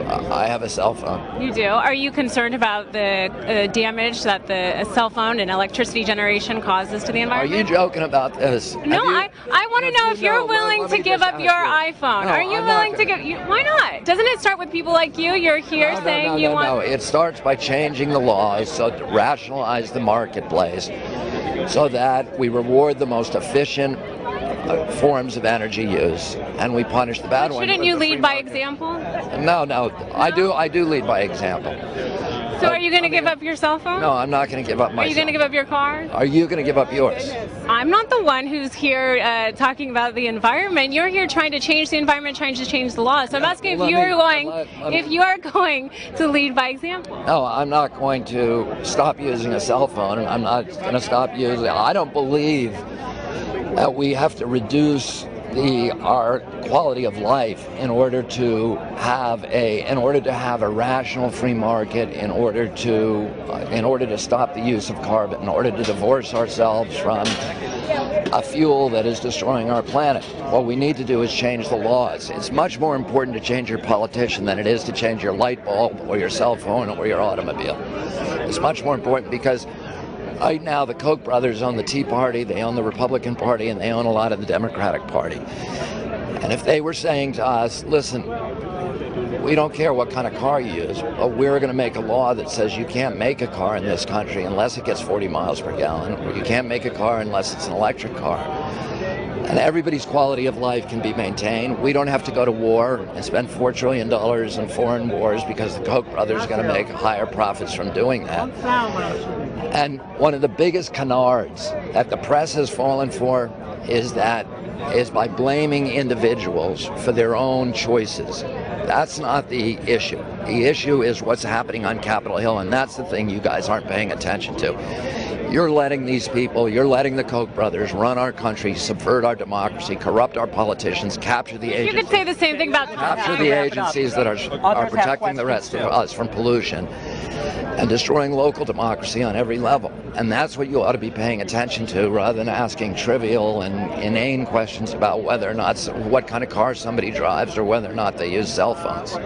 I have a cell phone. You do? Are you concerned about the damage that the cell phone and electricity generation causes to the Are environment? you joking about this? No, I want to know if you're willing to give up your iPhone. No, Are you I'm willing not to gonna. give? Why not? Doesn't it start with people like you? You're here saying you want. No. It starts by changing the laws so to rationalize the marketplace so that we reward the most efficient forms of energy use and we punish the bad ones. Shouldn't you lead by example? No. I do lead by example. So are you going to give up your cell phone? No, I'm not going to give up my Are you going to give up your car? Are you going to give up yours? I'm not the one who's here talking about the environment. You're here trying to change the environment, trying to change the law. So I'm asking if you are going to lead by example. No, I'm not going to stop using a cell phone, and I'm not going to stop using. I don't believe that we have to reduce our quality of life in order to have a rational free market, in order to stop the use of carbon, in order to divorce ourselves from a fuel that is destroying our planet. What we need to do is change the laws. It's much more important to change your politician than it is to change your light bulb or your cell phone or your automobile. It's much more important because right now, the Koch brothers own the Tea Party, they own the Republican Party, and they own a lot of the Democratic Party. And if they were saying to us, listen, we don't care what kind of car you use, but we're going to make a law that says you can't make a car in this country unless it gets 40 miles per gallon, or you can't make a car unless it's an electric car. And everybody's quality of life can be maintained. We don't have to go to war and spend $4 trillion in foreign wars because the Koch brothers are going to make higher profits from doing that. And one of the biggest canards that the press has fallen for is by blaming individuals for their own choices. That's not the issue. The issue is what's happening on Capitol Hill, and that's the thing you guys aren't paying attention to. You're letting these people, you're letting the Koch brothers run our country, subvert our democracy, corrupt our politicians, capture the agencies. You could say the same thing about capture the agencies that are protecting the rest of us from pollution and destroying local democracy on every level. And that's what you ought to be paying attention to, rather than asking trivial and inane questions about whether or not what kind of car somebody drives or whether or not they use cell phones.